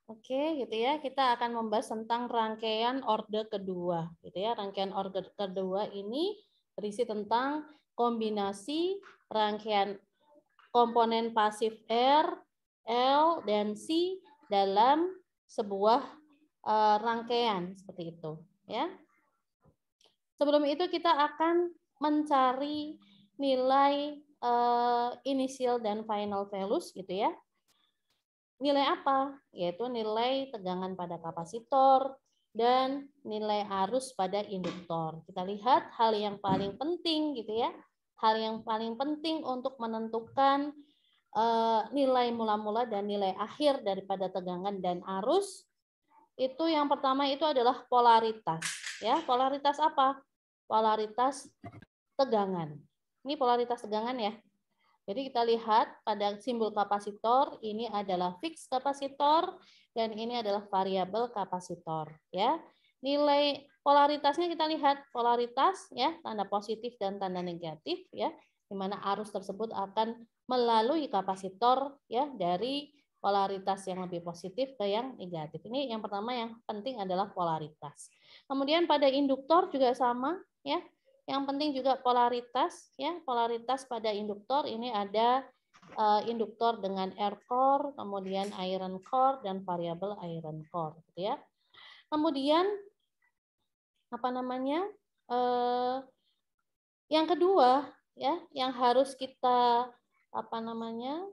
Oke, gitu ya. Kita akan membahas tentang rangkaian orde kedua, gitu ya. Rangkaian orde kedua ini berisi tentang kombinasi rangkaian komponen pasif R, L, dan C dalam sebuah rangkaian seperti itu, ya. Sebelum itu kita akan mencari nilai initial dan final values, gitu ya. Nilai apa? Yaitu nilai tegangan pada kapasitor dan nilai arus pada induktor. Kita lihat hal yang paling penting gitu ya. Hal yang paling penting untuk menentukan nilai mula-mula dan nilai akhir daripada tegangan dan arus itu yang pertama itu adalah polaritas ya. Polaritas apa? Polaritas tegangan. Ini polaritas tegangan ya. Jadi kita lihat pada simbol kapasitor ini adalah fix kapasitor dan ini adalah variabel kapasitor ya. Nilai polaritasnya kita lihat polaritas ya, tanda positif dan tanda negatif ya, di mana arus tersebut akan melalui kapasitor ya dari polaritas yang lebih positif ke yang negatif. Ini yang pertama yang penting adalah polaritas. Kemudian pada induktor juga sama ya. Yang penting juga polaritas ya, polaritas pada induktor ini ada induktor dengan air core, kemudian iron core dan variabel iron core gitu ya. Kemudian apa namanya? Yang kedua ya, yang harus kita apa namanya?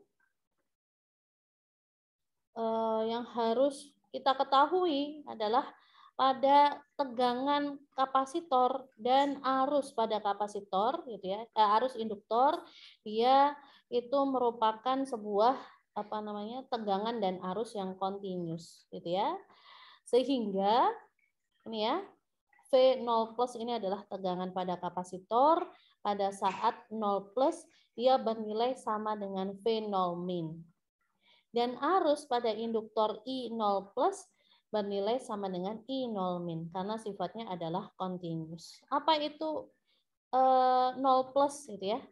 Yang harus kita ketahui adalah pada tegangan kapasitor dan arus pada kapasitor gitu ya, arus induktor dia itu merupakan sebuah apa namanya tegangan dan arus yang continuous gitu ya. Sehingga ini ya V0 plus ini adalah tegangan pada kapasitor pada saat 0 plus dia bernilai sama dengan V0 min. Dan arus pada induktor I0 plus bernilai sama dengan I0 min karena sifatnya adalah continuous. Apa itu 0 plus gitu ya?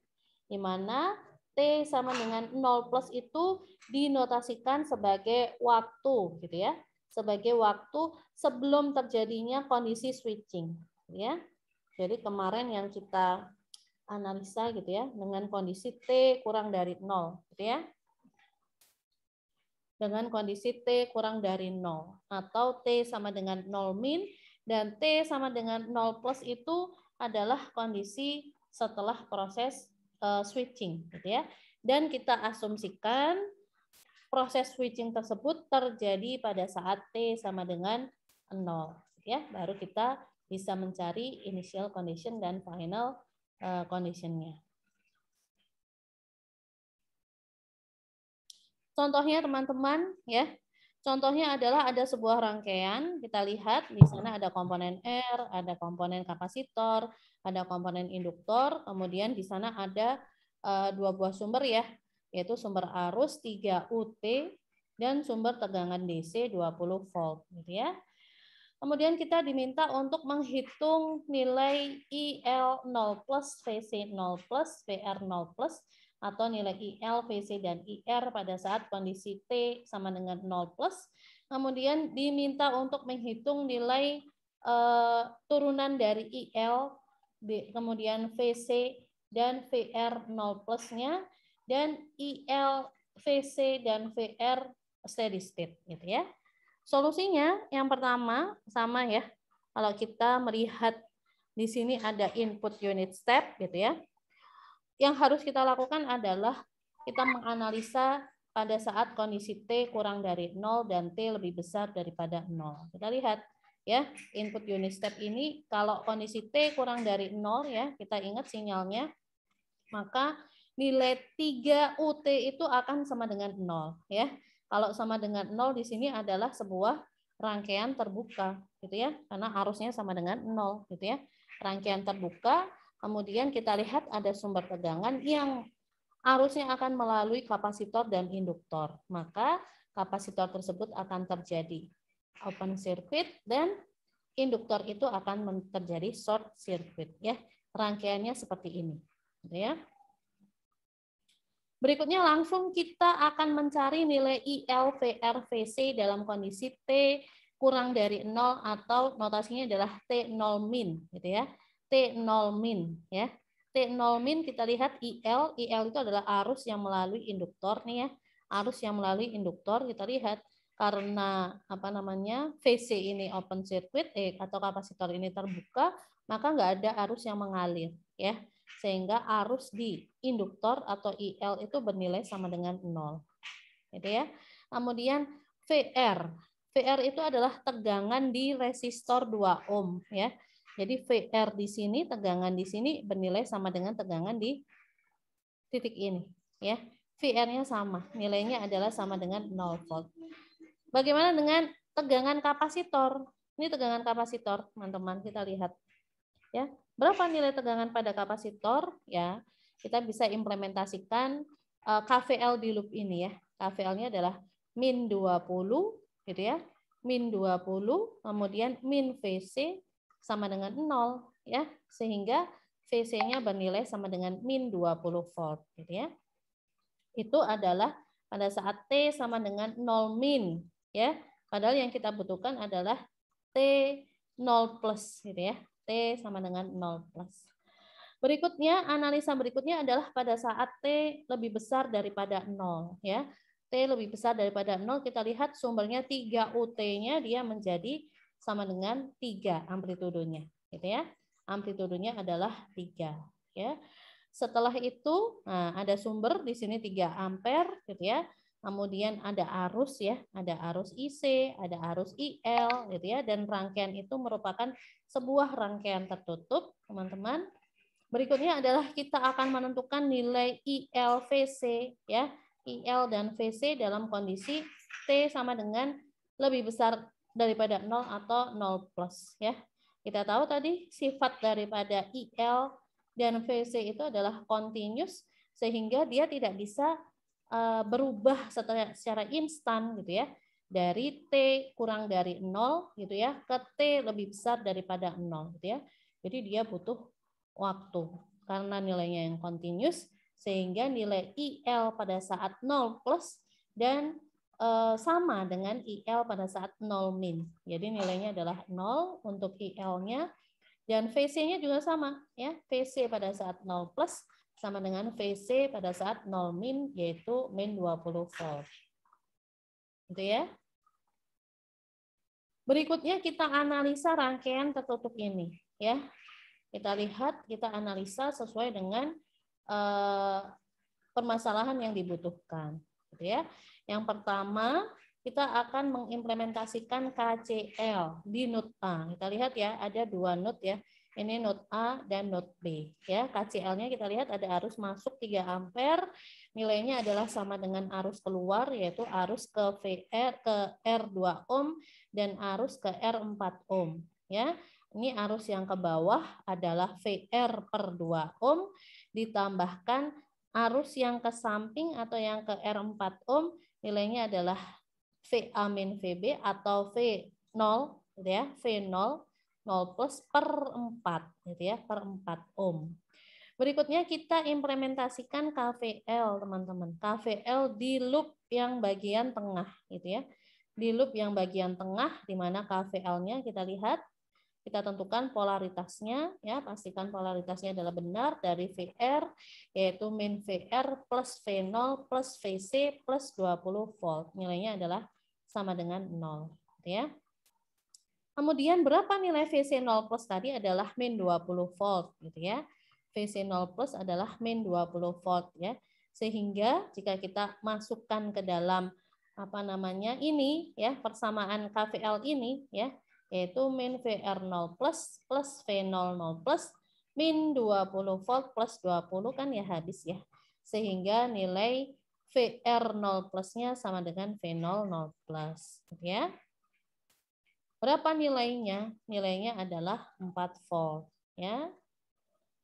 Di mana T sama dengan 0 plus itu dinotasikan sebagai waktu gitu ya. Sebagai waktu sebelum terjadinya kondisi switching ya. Jadi kemarin yang kita analisa gitu ya dengan kondisi T kurang dari 0 gitu ya. Dengan kondisi T kurang dari 0 atau T sama dengan 0 min dan T sama dengan 0 plus itu adalah kondisi setelah proses switching gitu ya. Dan kita asumsikan proses switching tersebut terjadi pada saat T sama dengan 0 ya. Baru kita bisa mencari initial condition dan final condition-nya. Contohnya teman-teman ya. Contohnya adalah ada sebuah rangkaian, kita lihat di sana ada komponen R, ada komponen kapasitor, ada komponen induktor, kemudian di sana ada dua buah sumber ya, yaitu sumber arus 3 UT dan sumber tegangan DC 20 volt gitu ya. Kemudian kita diminta untuk menghitung nilai IL0 plus, VC0 plus, VR0 plus atau nilai IL, VC, dan IR pada saat kondisi T sama dengan 0 plus. Kemudian diminta untuk menghitung nilai turunan dari IL, kemudian VC dan VR 0 plusnya, dan IL, VC, dan VR steady state gitu ya. Solusinya yang pertama sama ya. Kalau kita melihat di sini ada input unit step gitu ya. Yang harus kita lakukan adalah kita menganalisa pada saat kondisi T kurang dari 0 dan T lebih besar daripada 0. Kita lihat ya, input unit step ini kalau kondisi T kurang dari 0 ya, kita ingat sinyalnya, maka nilai 3 UT itu akan sama dengan 0 ya. Kalau sama dengan 0 di sini adalah sebuah rangkaian terbuka gitu ya, karena arusnya sama dengan 0 gitu ya. Rangkaian terbuka. Kemudian kita lihat ada sumber tegangan yang arusnya akan melalui kapasitor dan induktor. Maka kapasitor tersebut akan terjadi open circuit dan induktor itu akan terjadi short circuit ya. Rangkaiannya seperti ini. Gitu ya. Berikutnya langsung kita akan mencari nilai IL, VR, VC dalam kondisi T kurang dari 0 atau notasinya adalah T0 min gitu ya. T0 min ya. T0 min kita lihat IL itu adalah arus yang melalui induktor nih ya. Arus yang melalui induktor kita lihat karena apa namanya VC ini open circuit atau kapasitor ini terbuka, maka nggak ada arus yang mengalir ya. Sehingga arus di induktor atau IL itu bernilai sama dengan 0. Gitu ya. Kemudian VR. VR itu adalah tegangan di resistor 2 ohm ya. Jadi VR di sini, tegangan di sini bernilai sama dengan tegangan di titik ini ya. VR-nya sama, nilainya adalah sama dengan 0 volt. Bagaimana dengan tegangan kapasitor? Ini tegangan kapasitor, teman-teman, kita lihat. Ya, berapa nilai tegangan pada kapasitor? Ya, kita bisa implementasikan KVL di loop ini ya. KVL-nya adalah min 20 gitu ya. Min 20 kemudian min VC sama dengan 0 ya. Sehingga VC-nya bernilai sama dengan min 20 volt gitu ya. Itu adalah pada saat T sama dengan 0 min ya. Padahal yang kita butuhkan adalah T 0 plus gitu ya. T sama dengan 0 plus. Berikutnya, analisa berikutnya adalah pada saat T lebih besar daripada 0 ya. T lebih besar daripada 0, kita lihat sumbernya 3 UT-nya dia menjadi sama dengan 3 amplitudenya gitu ya. Amplitudenya adalah 3 ya. Setelah itu, nah, ada sumber di sini 3 ampere gitu ya. Kemudian ada arus ya, ada arus IC, ada arus IL gitu ya, dan rangkaian itu merupakan sebuah rangkaian tertutup, teman-teman. Berikutnya adalah kita akan menentukan nilai IL VC ya. IL dan VC dalam kondisi T sama dengan lebih besar daripada 0 atau 0 plus ya. Kita tahu tadi sifat daripada IL dan VC itu adalah continuous sehingga dia tidak bisa berubah secara instan gitu ya. Dari T kurang dari 0 gitu ya ke T lebih besar daripada 0 gitu ya. Jadi dia butuh waktu karena nilainya yang continuous sehingga nilai IL pada saat 0 plus dan sama dengan IL pada saat 0 min. Jadi nilainya adalah 0 untuk IL-nya dan VC-nya juga sama ya. VC pada saat 0 plus sama dengan VC pada saat 0 min yaitu min 20 volt. Gitu ya. Berikutnya kita analisa rangkaian tertutup ini ya. Kita lihat, kita analisa sesuai dengan permasalahan yang dibutuhkan. Gitu ya. Yang pertama, kita akan mengimplementasikan KCL di node A. Kita lihat ya, ada 2 node ya. Ini node A dan node B. Ya, KCL-nya kita lihat ada arus masuk 3 ampere, nilainya adalah sama dengan arus keluar yaitu arus ke VR ke R2 ohm dan arus ke R4 ohm. Ya, ini arus yang ke bawah adalah VR per 2 ohm ditambahkan arus yang ke samping atau yang ke R4 ohm nilainya adalah VA min VB atau V0 gitu ya, V0 0 plus per 4 gitu ya, per 4 ohm. Berikutnya kita implementasikan KVL teman-teman. KVL di loop yang bagian tengah gitu ya. Di loop yang bagian tengah di mana KVL-nya kita lihat, kita tentukan polaritasnya ya, pastikan polaritasnya adalah benar dari VR yaitu min VR plus V0 plus VC plus 20 volt. Nilainya adalah sama dengan 0 gitu ya. Kemudian berapa nilai VC 0 plus tadi adalah min 20 volt gitu ya. VC 0 plus adalah min 20 volt ya. Sehingga jika kita masukkan ke dalam apa namanya ini ya, persamaan KVL ini ya, yaitu min VR 0 plus plus V0 0 plus min 20 volt plus 20 kan ya habis ya. Sehingga nilai VR 0 plusnya sama dengan V0 0 plus gitu ya. Berapa nilainya? Nilainya adalah 4 volt ya.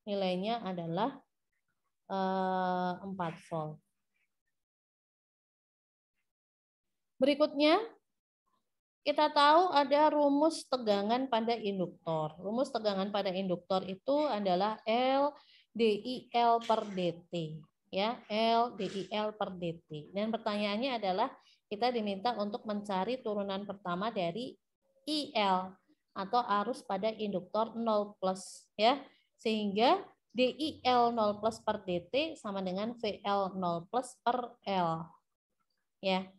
Nilainya adalah 4 volt. Berikutnya kita tahu ada rumus tegangan pada induktor. Rumus tegangan pada induktor itu adalah L DIL per DT. ya, L DIL per DT. Dan pertanyaannya adalah kita diminta untuk mencari turunan pertama dari IL atau arus pada induktor 0 plus ya. Sehingga DIL 0 plus per DT sama dengan VL 0 plus per L. Ya.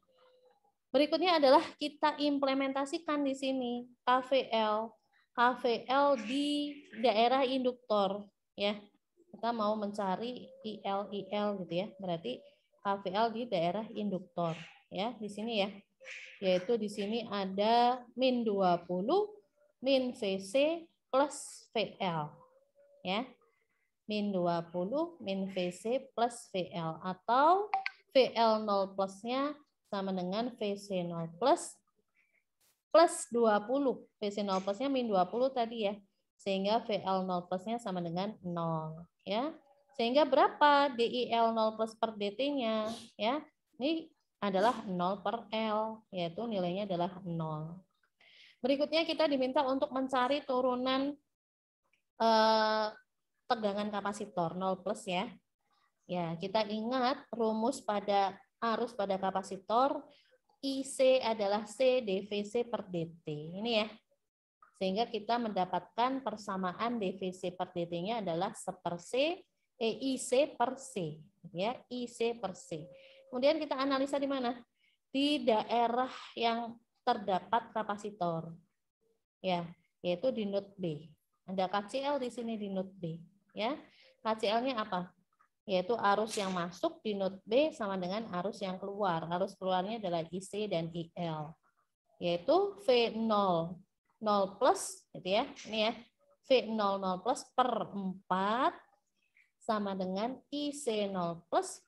Berikutnya adalah kita implementasikan di sini KVL. KVL di daerah induktor ya. Kita mau mencari IL gitu ya. Berarti KVL di daerah induktor ya, di sini ya. Yaitu di sini ada min 20 min VC plus VL ya. Min 20 min VC plus VL atau VL 0 plusnya sama dengan VC 0 plus 20. VC 0 plusnya min 20 tadi ya. Sehingga VL 0 plusnya sama dengan 0 ya. Sehingga berapa DIL 0 plus per DT-nya ya? Ini adalah 0 per L, yaitu nilainya adalah 0. Berikutnya kita diminta untuk mencari turunan tegangan kapasitor 0 plus ya. Ya, kita ingat rumus pada arus pada kapasitor IC adalah C dVC per DT. Ini ya. Sehingga kita mendapatkan persamaan dVC per DT-nya adalah 1 per C, IC per C. Ya, IC per C. Kemudian kita analisa di mana? Di daerah yang terdapat kapasitor. Ya, yaitu di node B. Ada KCL di sini di node B. Ya, KCL-nya apa? Yaitu arus yang masuk di node B sama dengan arus yang keluar. Arus keluarnya adalah IC dan IL. Yaitu V0 0 plus gitu ya. Ini ya. V0 0 plus per 4 sama dengan IC 0 plus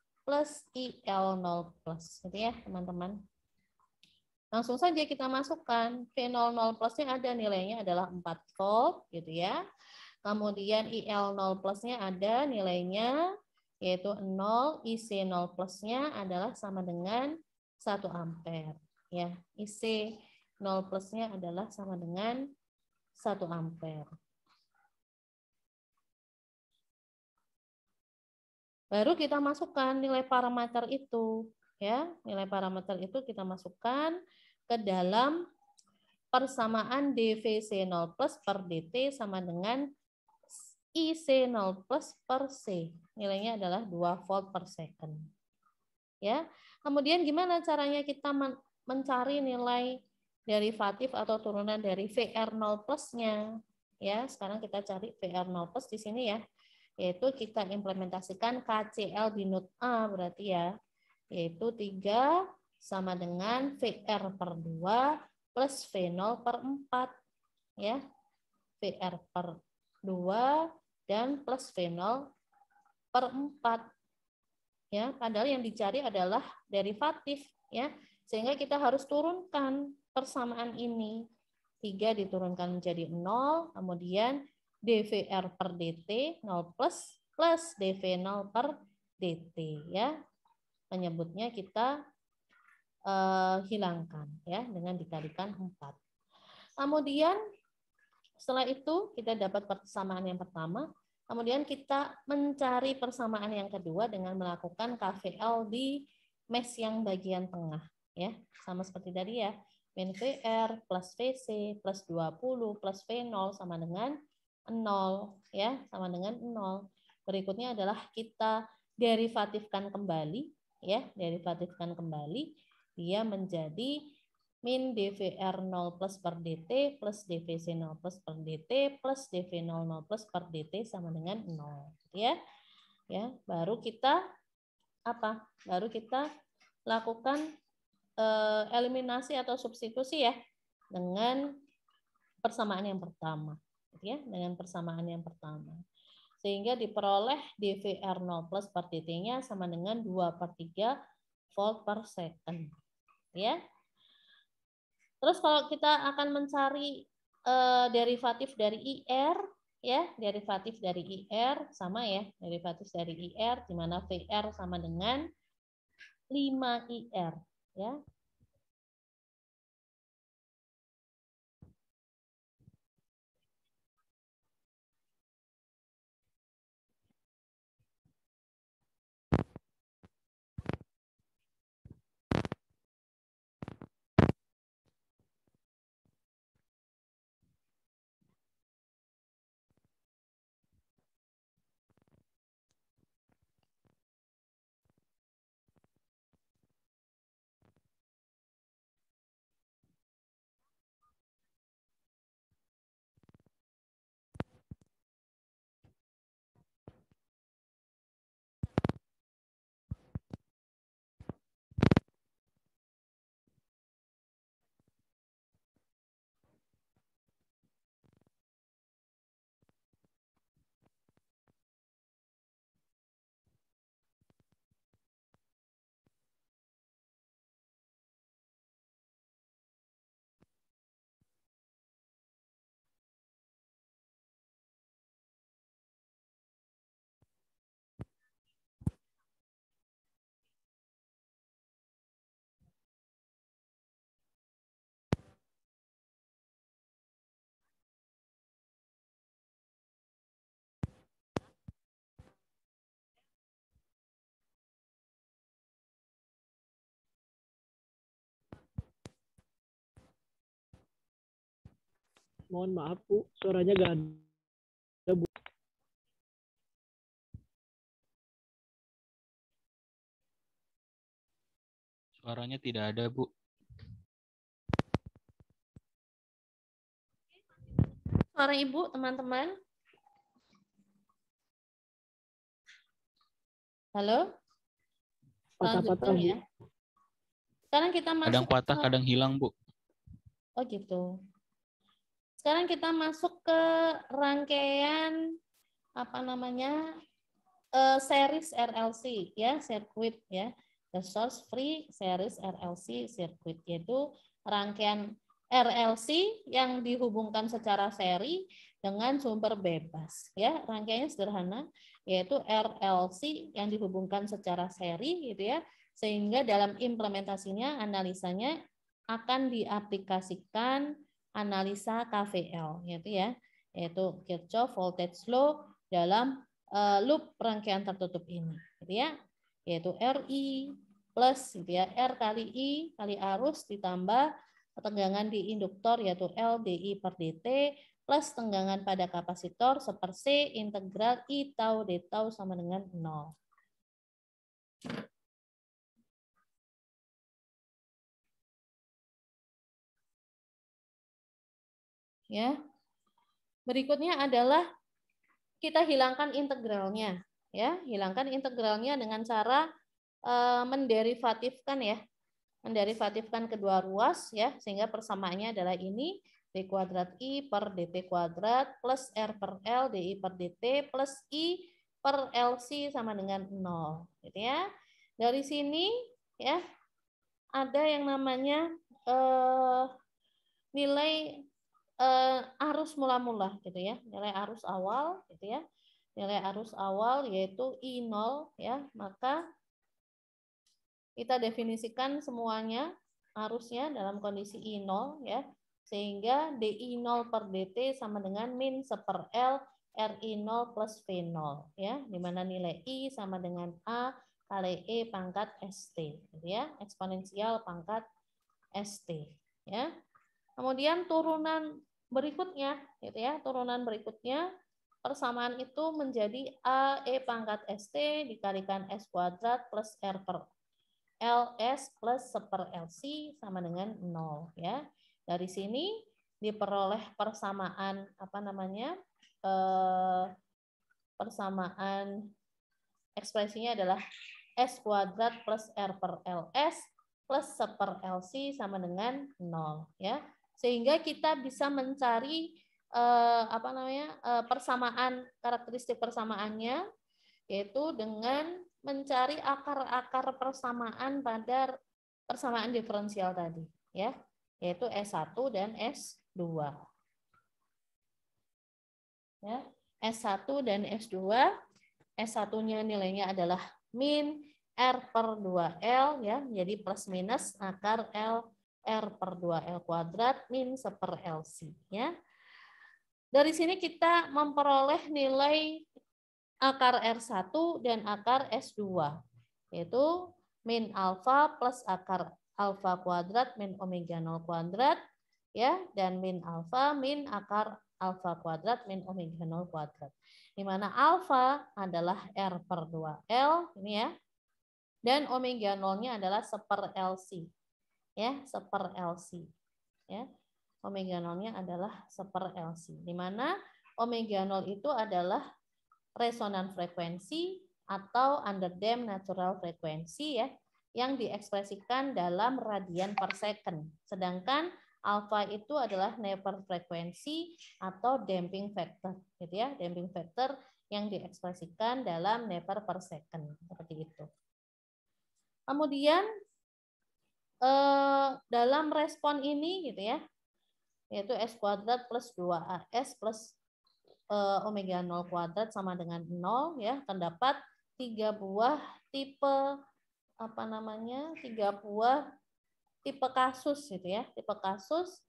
IL 0 plus gitu ya, teman-teman. Langsung saja kita masukkan. V00 plusnya ada nilainya adalah 4 volt gitu ya. Kemudian IL0 plusnya ada nilainya yaitu 0, IC0 plusnya adalah sama dengan 1 ampere. Ya, IC0 plusnya adalah sama dengan 1 ampere. Baru kita masukkan nilai parameter itu. Ya, nilai parameter itu kita masukkan ke dalam persamaan dVC0 plus per DT sama dengan IC0 plus per C. Nilainya adalah 2 volt per second. Ya. Kemudian gimana caranya kita mencari nilai derivatif atau turunan dari VR0 plusnya? Ya, sekarang kita cari VR0 plus di sini ya. Yaitu kita implementasikan KCL di node A berarti ya. Yaitu 3 sama dengan VR per 2 plus V0 per 4. Ya. VR per 2 dan plus V0 per 4. Ya, padahal yang dicari adalah derivatif ya. Sehingga kita harus turunkan persamaan ini. 3 diturunkan menjadi 0, kemudian dVR per DT 0 plus dV0 per DT ya. Penyebutnya kita hilangkan ya dengan dikalikan 4. Kemudian setelah itu kita dapat persamaan yang pertama, kemudian kita mencari persamaan yang kedua dengan melakukan KVL di mesh yang bagian tengah ya. Sama seperti tadi ya. Min VR plus VC plus 20 plus V0 sama dengan 0 ya, sama dengan 0. Berikutnya adalah kita derivatifkan kembali ya, derivatifkan kembali dia menjadi min dVR 0 plus per DT plus dVC 0 plus per DT plus dV00 plus per DT sama dengan 0 ya. Ya, baru kita apa? Baru kita lakukan eliminasi atau substitusi ya dengan persamaan yang pertama ya, dengan persamaan yang pertama. Sehingga diperoleh dVR 0 plus per DT-nya sama dengan 2/3 volt per second. Ya. Terus kalau kita akan mencari derivatif dari IR ya, derivatif dari IR sama ya, derivatif dari IR di mana VR sama dengan 5 IR ya. Mohon maaf Bu, suaranya gak ada Bu. Suaranya tidak ada, Bu. Suara Ibu, teman-teman. Halo? Patah-patah Bu. Ya. Sekarang kita Kadang masuk patah, kadang hilang, Bu. Oh gitu. Sekarang kita masuk ke rangkaian apa namanya series RLC ya, sirkuit ya, the source free series RLC circuit, yaitu rangkaian RLC yang dihubungkan secara seri dengan sumber bebas ya. Rangkaiannya sederhana, yaitu RLC yang dihubungkan secara seri gitu ya, sehingga dalam implementasinya analisanya akan diaplikasikan analisa KVL yaitu Kirchhoff Voltage Law dalam loop rangkaian tertutup ini gitu ya, yaitu RI plus gitu ya, R kali I kali arus ditambah tegangan di induktor yaitu L dI per dt plus tegangan pada kapasitor seper-C integral I tau d tau sama dengan 0. Ya. Berikutnya adalah kita hilangkan integralnya ya, hilangkan integralnya dengan cara menderivatifkan ya, menderivatifkan kedua ruas ya, sehingga persamaannya adalah ini d kuadrat I per dt kuadrat plus R per L dI per dt plus I per LC sama dengan 0 gitu ya. Dari sini ya ada yang namanya nilai arus mula-mula gitu ya, nilai arus awal gitu ya. Nilai arus awal yaitu I0 ya, maka kita definisikan semuanya arusnya dalam kondisi I0 ya, sehingga DI0 per dt sama dengan min seper L RI0 plus V0 ya, di mana nilai I sama dengan A kali E pangkat ST gitu ya, eksponensial pangkat ST ya. Kemudian turunan berikutnya gitu ya, turunan berikutnya persamaan itu menjadi A E pangkat ST dikalikan S kuadrat plus R per LS plus seper LC sama dengan 0 ya. Dari sini diperoleh persamaan apa namanya? Persamaan ekspresinya adalah S kuadrat plus R per LS plus seper LC sama dengan 0 ya. Sehingga kita bisa mencari persamaan, karakteristik persamaannya yaitu dengan mencari akar-akar persamaan pada persamaan diferensial tadi ya, yaitu S1 dan S2 ya. S1 dan S2, S1-nya nilainya adalah min R per 2L ya, jadi plus minus akar L R per 2L kuadrat min seper LC ya. Dari sini kita memperoleh nilai akar R1 dan akar S2, yaitu min alfa plus akar alfa kuadrat min omega 0 kuadrat ya, dan min alfa min akar alfa kuadrat min omega 0 kuadrat. Di mana alfa adalah R per 2L ini ya, dan omega 0-nya adalah seper LC ya, seper LC ya. Omega 0-nya adalah seper LC, di mana omega 0 itu adalah resonan frekuensi atau underdamped natural frekuensi ya, yang diekspresikan dalam radian per second. Sedangkan alfa itu adalah neper frekuensi atau damping factor gitu ya, damping factor yang diekspresikan dalam neper per second seperti itu. Kemudian dalam respon ini gitu ya, yaitu S kuadrat plus 2AS plus omega 0 kuadrat sama dengan 0 ya, terdapat 3 buah tipe apa namanya? 3 buah tipe kasus gitu ya. Tipe kasus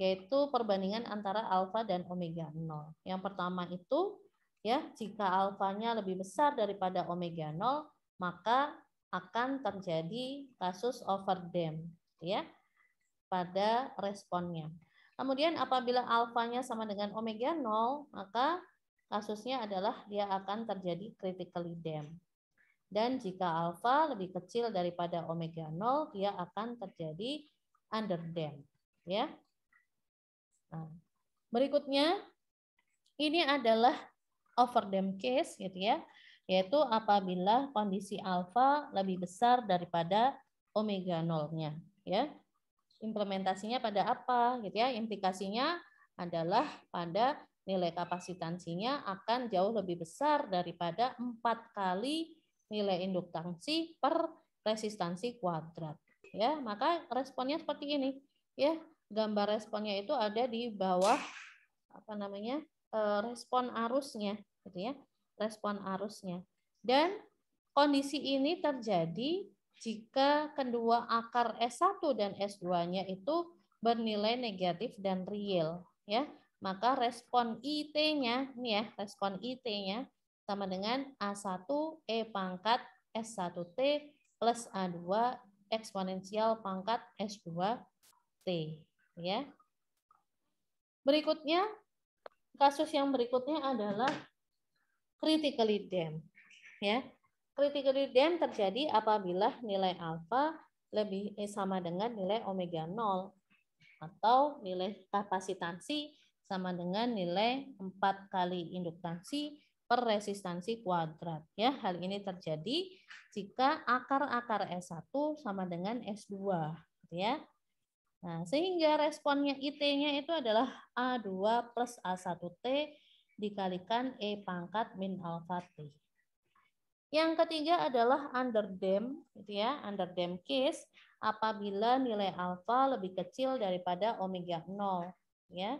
yaitu perbandingan antara alfa dan omega 0. Yang pertama itu ya, jika alfanya lebih besar daripada omega 0, maka akan terjadi kasus overdamp ya pada responnya. Kemudian apabila alfanya sama dengan omega 0, maka kasusnya adalah dia akan terjadi critically damped. Dan jika alfa lebih kecil daripada omega 0, dia akan terjadi underdamped, ya. Nah, berikutnya ini adalah overdamped case gitu ya, yaitu apabila kondisi alfa lebih besar daripada omega 0-nya, ya. Implementasinya pada apa gitu ya? Implikasinya adalah pada nilai kapasitansinya akan jauh lebih besar daripada 4 kali nilai induktansi per resistansi kuadrat. Ya, maka responnya seperti ini. Ya, gambar responnya itu ada di bawah respon arusnya, gitu ya. Respon arusnya. Dan kondisi ini terjadi jika kedua akar S1 dan S2-nya itu bernilai negatif dan real, ya. Maka respon IT-nya, nih ya, respon IT-nya sama dengan A1 E pangkat S1T plus A2 eksponensial pangkat S2T, ya. Berikutnya, kasus yang berikutnya adalah critically damped, ya. Critically damped terjadi apabila nilai alfa lebih sama dengan nilai omega 0 atau nilai kapasitansi sama dengan nilai 4 kali induktansi per resistansi kuadrat. Ya, hal ini terjadi jika akar-akar S1 sama dengan S2, gitu ya. Nah, sehingga responnya IT-nya itu adalah A2 plus A1T dikalikan E pangkat min alfa T. Yang ketiga adalah underdamped, gitu ya, underdamped case apabila nilai alfa lebih kecil daripada omega 0, ya.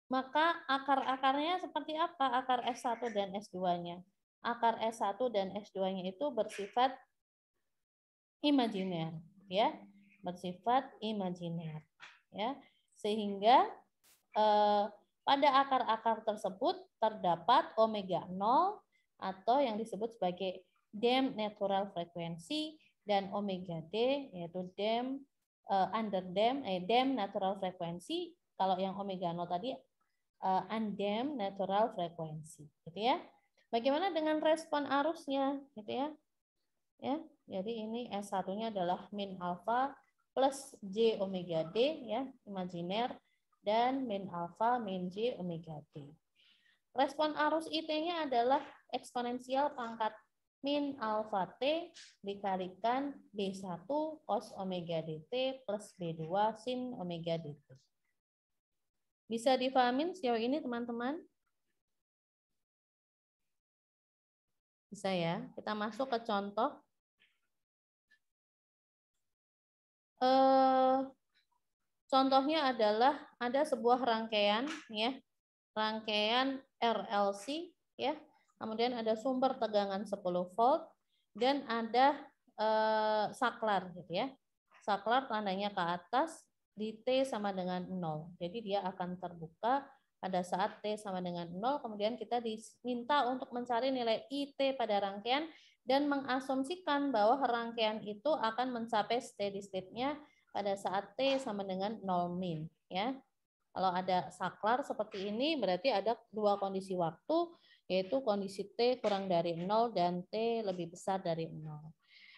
Maka akar-akarnya seperti apa? Akar S1 dan S2-nya. Akar S1 dan S2-nya itu bersifat imajiner, ya. Bersifat imajiner, ya. Sehingga pada akar-akar tersebut terdapat omega 0 atau yang disebut sebagai damped natural frequency dan omega D yaitu damped damped natural frequency. Kalau yang omega 0 tadi undamped natural frequency, gitu ya. Bagaimana dengan respon arusnya, gitu ya? Ya, jadi ini S1-nya adalah min alfa plus J omega D, ya, imajiner, dan min alfa min J omega D. Respon arus IT-nya adalah eksponensial pangkat min alfa T dikalikan B1 cos omega DT plus B2 sin omega DT. Bisa dipahamin sejauh ini teman-teman? Bisa ya? Kita masuk ke contoh. Contohnya adalah ada sebuah rangkaian, ya, rangkaian RLC, ya, kemudian ada sumber tegangan 10 volt dan ada saklar, gitu ya. Saklar tandanya ke atas di T sama dengan 0. Jadi dia akan terbuka pada saat T sama dengan 0, kemudian kita diminta untuk mencari nilai IT pada rangkaian dan mengasumsikan bahwa rangkaian itu akan mencapai steady state-nya pada saat T sama dengan 0 min, ya. Kalau ada saklar seperti ini berarti ada dua kondisi waktu, yaitu kondisi T kurang dari 0 dan T lebih besar dari 0.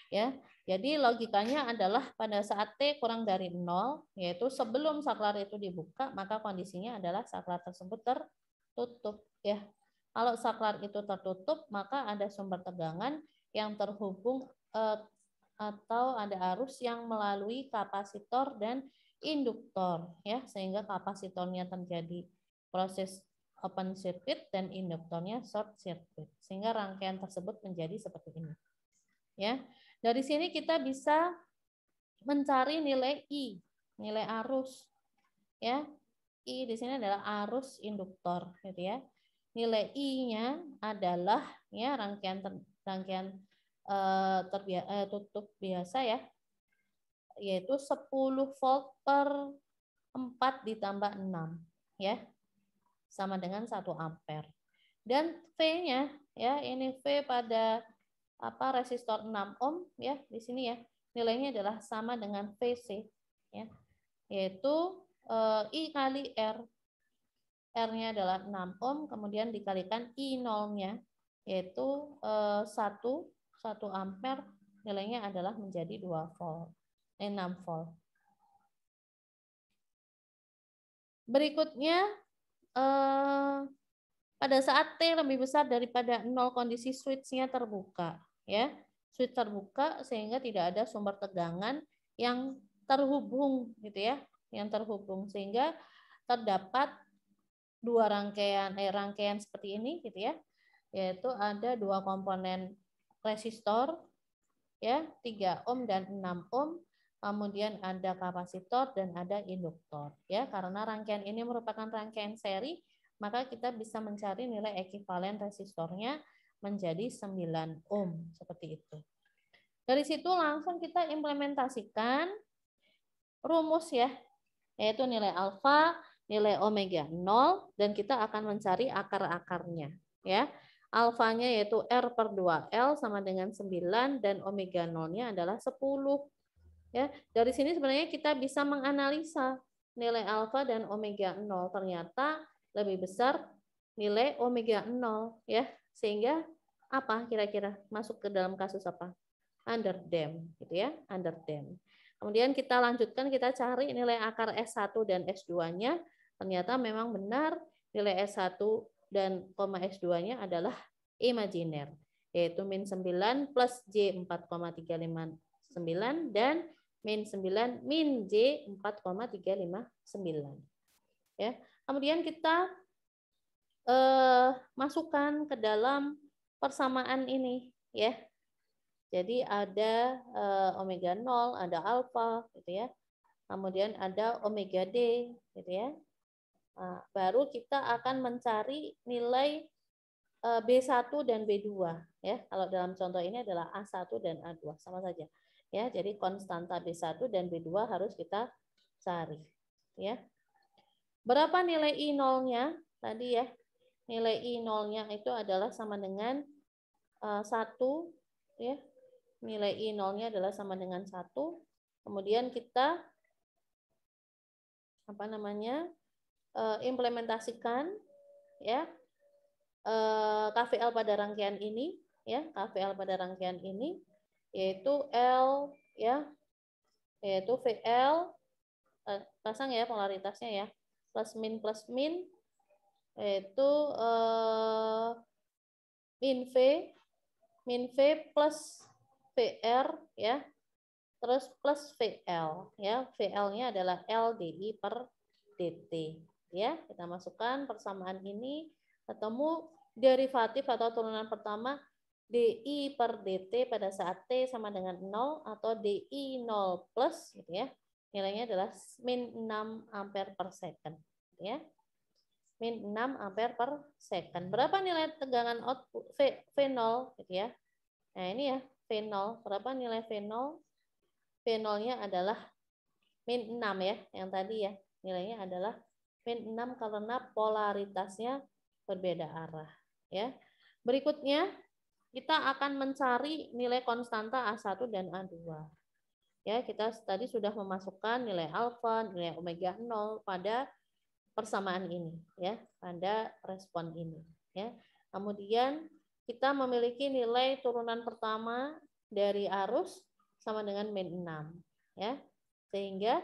Ya. Jadi logikanya adalah pada saat T kurang dari 0, yaitu sebelum saklar itu dibuka, maka kondisinya adalah saklar tersebut tertutup, ya. Kalau saklar itu tertutup, maka ada sumber tegangan yang terhubung atau ada arus yang melalui kapasitor dan induktor, ya, sehingga kapasitornya terjadi proses open circuit dan induktornya short circuit, sehingga rangkaian tersebut menjadi seperti ini, ya. Dari sini kita bisa mencari nilai I, nilai arus, ya. I di sini adalah arus induktor, gitu ya. Nilai I-nya adalah, ya, rangkaian tutup biasa, ya, yaitu 10 volt per 4 ditambah 6, ya, sama dengan 1 ampere. Dan V-nya, ya, ini V pada resistor 6 ohm, ya, di sini, ya, nilainya adalah sama dengan VC, ya, yaitu I kali R. R-nya adalah 6 ohm, kemudian dikalikan I0-nya, yaitu 1 ampere, nilainya adalah menjadi 6 volt. Berikutnya, pada saat T lebih besar daripada 0, kondisi switch-nya terbuka. Ya, switch terbuka sehingga tidak ada sumber tegangan yang terhubung, gitu ya, yang terhubung, sehingga terdapat dua rangkaian seperti ini, gitu ya, yaitu ada dua komponen resistor, ya, 3 ohm dan 6 ohm, kemudian ada kapasitor dan ada induktor, ya. Karena rangkaian ini merupakan rangkaian seri, maka kita bisa mencari nilai ekivalen resistornya menjadi 9 ohm, seperti itu. Dari situ langsung kita implementasikan rumus, ya, yaitu nilai alfa, nilai omega 0, dan kita akan mencari akar-akarnya, ya. Alfanya yaitu R per 2L sama dengan 9 dan omega 0-nya adalah 10. Ya, dari sini sebenarnya kita bisa menganalisa nilai alfa dan omega 0. Ternyata lebih besar nilai omega 0, ya. Sehingga apa kira-kira masuk ke dalam kasus apa? Underdamped, gitu ya, underdamped. Kemudian kita lanjutkan, kita cari nilai akar S1 dan S2-nya. Ternyata memang benar nilai S1 dan S2-nya adalah imajiner, yaitu min 9 plus J 4,359 dan min 9 min J 4,359. Ya. Kemudian kita masukkan ke dalam persamaan ini, ya. Jadi ada omega 0, ada alfa, gitu ya. Kemudian ada omega D, gitu ya. Nah, baru kita akan mencari nilai B1 dan B2, ya. Kalau dalam contoh ini adalah A1 dan A2, sama saja. Ya, jadi konstanta B1 dan B2 harus kita cari, ya. Berapa nilai I0-nya? Tadi, ya. Nilai I0-nya itu adalah sama dengan 1, ya. Nilai I0-nya adalah sama dengan 1. Kemudian kita implementasikan, ya, KVL pada rangkaian ini, ya, KVL pada rangkaian ini yaitu L, ya, yaitu VL, pasang ya polaritasnya, ya, plus min yaitu min V plus VR, ya, terus plus VL, ya. VL-nya adalah LDI per DT, ya. Kita masukkan persamaan ini, ketemu derivatif atau turunan pertama DI per DT pada saat T sama dengan 0 atau DI 0 plus, gitu ya. Nilainya adalah min 6 ampere per second, ya. Min 6 ampere per second. Berapa nilai tegangan output V0, gitu ya. Nah, ini ya, V0. Berapa nilai V0? V0-nya adalah min 6, ya, yang tadi, ya. Nilainya adalah min 6 karena polaritasnya berbeda arah, ya. Berikutnya kita akan mencari nilai konstanta A1 dan A2. Ya, kita tadi sudah memasukkan nilai alfa, nilai omega 0 pada persamaan ini, ya, pada respon ini, ya. Kemudian kita memiliki nilai turunan pertama dari arus sama dengan min 6, ya. Sehingga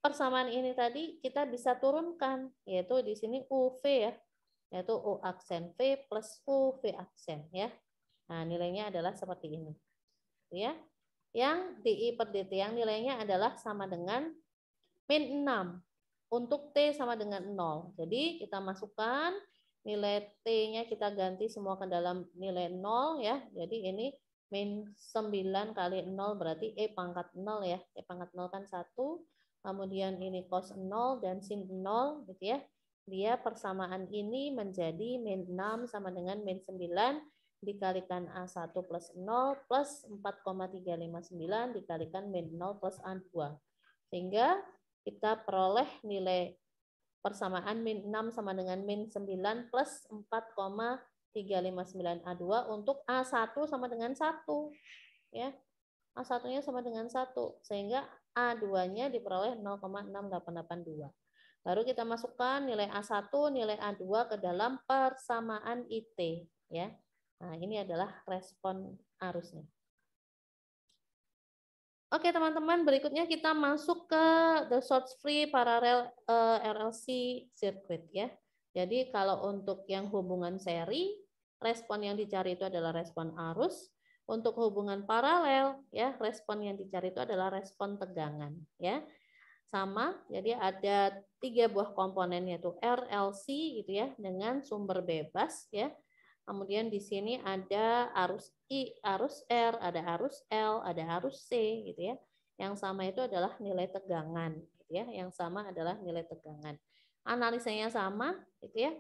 persamaan ini tadi kita bisa turunkan, yaitu di sini UV, ya, yaitu U aksen V plus UV aksen, ya. Nah, nilainya adalah seperti ini, ya. Yang DI per DT yang nilainya adalah sama dengan min 6 untuk T sama dengan 0. Jadi kita masukkan nilai T-nya, kita ganti semua ke dalam nilai 0, ya. Jadi ini min 9 kali 0 berarti E pangkat 0, ya. E pangkat 0 kan 1. Kemudian ini cos 0 dan sin 0, gitu ya. Dia persamaan ini menjadi min 6 sama dengan min 9 dikalikan A1 plus 0 plus 4,359 dikalikan min 0 plus A2. Sehingga kita peroleh nilai persamaan min 6 sama dengan min 9 plus 4,359 A2 untuk A1 sama dengan 1. Ya. A1-nya sama dengan 1. Sehingga A2-nya diperoleh 0,6882. Baru kita masukkan nilai A1, nilai A2 ke dalam persamaan IT, ya. Nah, ini adalah respon arusnya. Oke, teman-teman, berikutnya kita masuk ke the short free parallel RLC circuit, ya. Jadi kalau untuk yang hubungan seri, respon yang dicari itu adalah respon arus. Untuk hubungan paralel, ya, respon yang dicari itu adalah respon tegangan, ya. Sama, jadi ada 3 buah komponen, yaitu RLC gitu ya, dengan sumber bebas, ya. Kemudian di sini ada arus I, arus R, ada arus L, ada arus C gitu ya. Yang sama itu adalah nilai tegangan gitu ya. Yang sama adalah nilai tegangan. Analisanya sama gitu ya.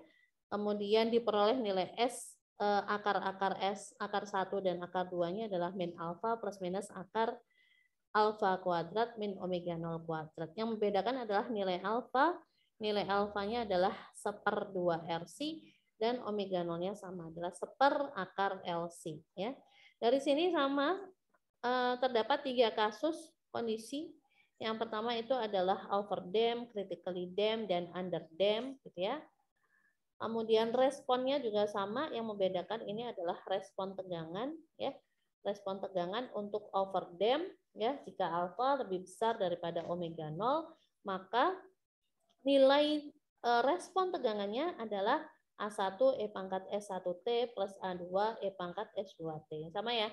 Kemudian diperoleh nilai S, akar-akar S, akar 1 dan akar 2-nya adalah min alfa plus minus akar alfa kuadrat min omega 0 kuadrat. Yang membedakan adalah nilai alfa. Nilai alfanya adalah 1/2 RC dan omega 0-nya sama, adalah 1/4 akar LC. Ya. Dari sini sama, terdapat 3 kasus kondisi. Yang pertama itu adalah overdamp, critically damp, dan underdamp. Gitu ya. Kemudian responnya juga sama, yang membedakan ini adalah respon tegangan. Ya. Respon tegangan untuk overdamp, ya, jika alfa lebih besar daripada omega 0, maka nilai respon tegangannya adalah A1 E pangkat S1T plus A2 E pangkat S2T. Sama ya,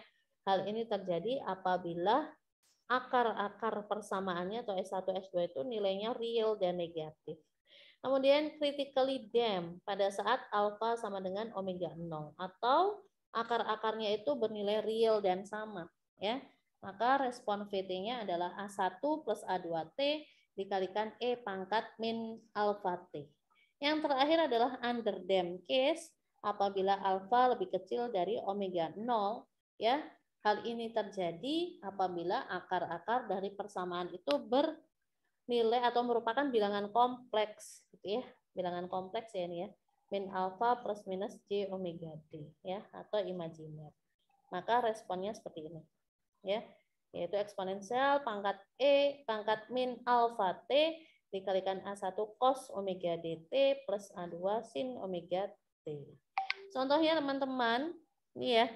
hal ini terjadi apabila akar-akar persamaannya atau S1 S2 itu nilainya real dan negatif. Kemudian critically damp pada saat alfa sama dengan omega 0 atau akar-akarnya itu bernilai real dan sama, ya. Maka respon VT-nya adalah A1 plus A2T dikalikan E pangkat min alfa T. Yang terakhir adalah underdamp case, apabila alfa lebih kecil dari omega 0, ya. Hal ini terjadi apabila akar-akar dari persamaan itu bernilai atau merupakan bilangan kompleks, gitu ya. Bilangan kompleks ya ini ya. Min alfa plus minus J omega D, ya, atau imajiner. Maka responnya seperti ini, ya, yaitu eksponensial pangkat E pangkat min alfa T dikalikan A1 cos omega dt plus A2 sin omega T. Contohnya teman-teman, ini ya,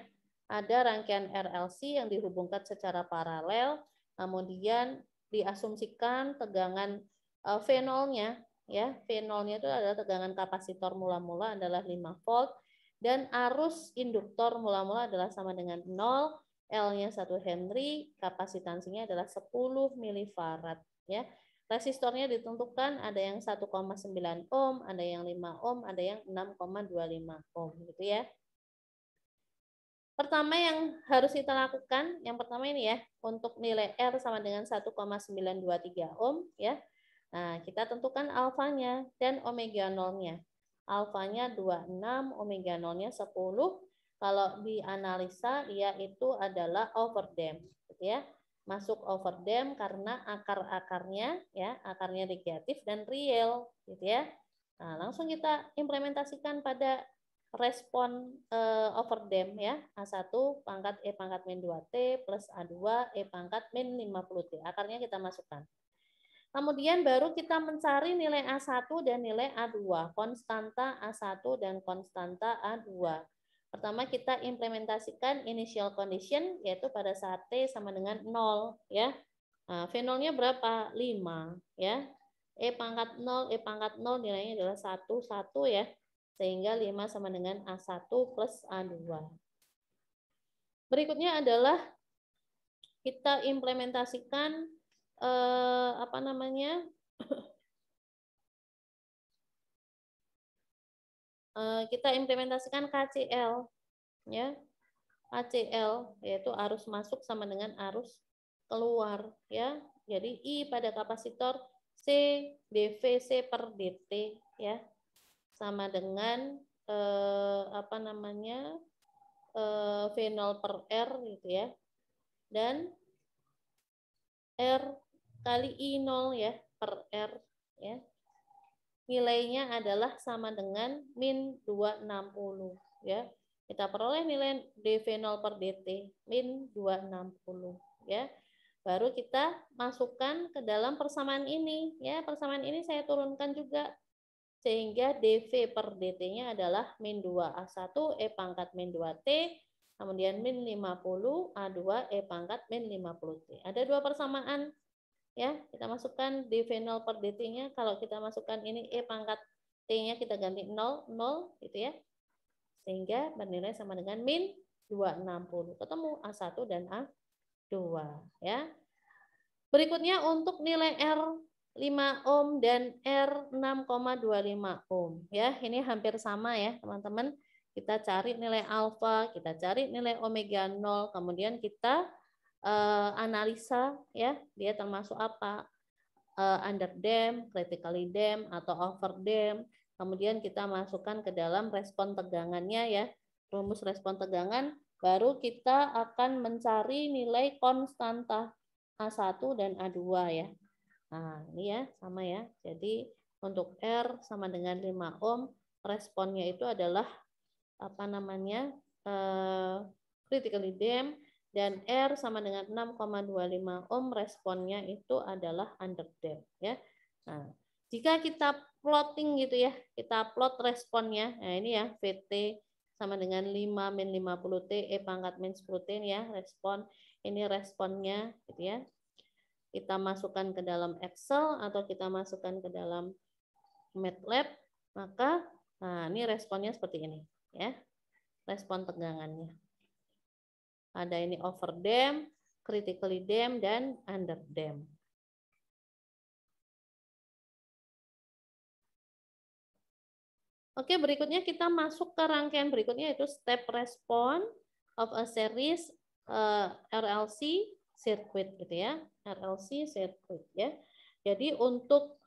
ada rangkaian RLC yang dihubungkan secara paralel, kemudian diasumsikan tegangan V0-nya, ya, V0-nya itu adalah tegangan kapasitor mula-mula adalah 5 volt, dan arus induktor mula-mula adalah sama dengan 0, L-nya 1 Henry, kapasitansinya adalah 10 milifarad, ya. Resistornya ditentukan ada yang 1,9 ohm, ada yang 5 ohm, ada yang 6,25 ohm gitu ya. Pertama yang harus kita lakukan, yang pertama ini ya, untuk nilai R sama dengan 1,923 ohm ya. Nah, kita tentukan alfanya dan omega 0-nya. Alfanya 26, omega 0-nya 10. Kalau dianalisa dia itu adalah overdamp gitu ya. Masuk overdamp karena akar-akarnya ya, akarnya negatif dan real gitu ya. Nah, langsung kita implementasikan pada respon overdamp ya. A1 pangkat E pangkat min 2T plus A2 E pangkat min 50T. Akarnya kita masukkan. Kemudian baru kita mencari nilai A1 dan nilai A2, konstanta A1 dan konstanta A2. Pertama kita implementasikan initial condition, yaitu pada saat T sama dengan 0 ya. Nah, V0-nya berapa? 5 ya. E pangkat 0 nilainya adalah 1 ya. Sehingga 5 sama dengan A1 plus A2. Berikutnya adalah kita implementasikan kita implementasikan KCL ya. KCL yaitu arus masuk sama dengan arus keluar ya. Jadi I pada kapasitor C dVC per dt ya sama dengan V0 per R gitu ya. Dan R kali I0 ya per R ya. Nilainya adalah sama dengan min 260 ya. Kita peroleh nilai dV0 per dt min 260 ya. baru kita masukkan ke dalam persamaan ini. Ya, persamaan ini saya turunkan juga. Sehingga dV per dt-nya adalah min 2A1 E pangkat min 2T, kemudian min 50 A2 E pangkat min 50T. Ada dua persamaan. Ya, kita masukkan dV0 per dt-nya. Kalau kita masukkan ini E pangkat T-nya kita ganti 0, 0 gitu ya. Sehingga bernilai sama dengan min 260. Ketemu A1 dan A2 ya. Berikutnya untuk nilai R 5 ohm dan R 6,25 ohm ya. Ini hampir sama ya, teman-teman. Kita cari nilai alfa, kita cari nilai omega 0, kemudian kita analisa ya, dia termasuk apa? Under dam, critically dam atau over dam. Kemudian kita masukkan ke dalam respon tegangannya ya. Rumus respon tegangan, baru kita akan mencari nilai konstanta A1 dan A2 ya. Nah, ini ya sama ya. Jadi untuk R sama dengan 5 ohm, responnya itu adalah apa namanya? Critically damped, dan R sama dengan 6,25 ohm, responnya itu adalah under damped ya. Nah, jika kita plotting gitu ya, kita plot responnya. Nah, ini ya VT sama dengan 5 min 50T E pangkat min 10T ya, respon. Ini responnya gitu ya. Kita masukkan ke dalam Excel atau kita masukkan ke dalam MATLAB, maka nah ini responnya seperti ini ya. Respon tegangannya. Ada ini over dam, critically dam, dan under dam. Oke, berikutnya kita masuk ke rangkaian berikutnya, yaitu step response of a series RLC circuit gitu ya. RLC circuit ya. Jadi untuk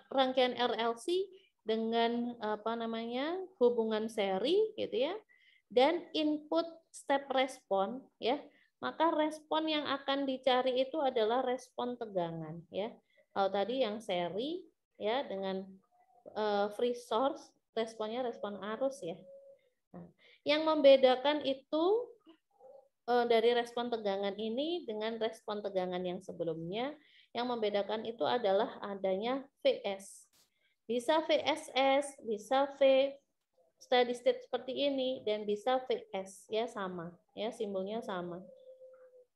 rangkaian RLC dengan apa namanya hubungan seri gitu ya, dan input step respon ya, maka respon yang akan dicari itu adalah respon tegangan ya. Kalau tadi yang seri ya dengan free source, responnya respon arus ya. Nah, yang membedakan itu dari respon tegangan ini dengan respon tegangan yang sebelumnya, yang membedakan itu adalah adanya VS. Bisa VSS, bisa V steady state seperti ini, dan bisa VS ya, sama ya, simbolnya sama.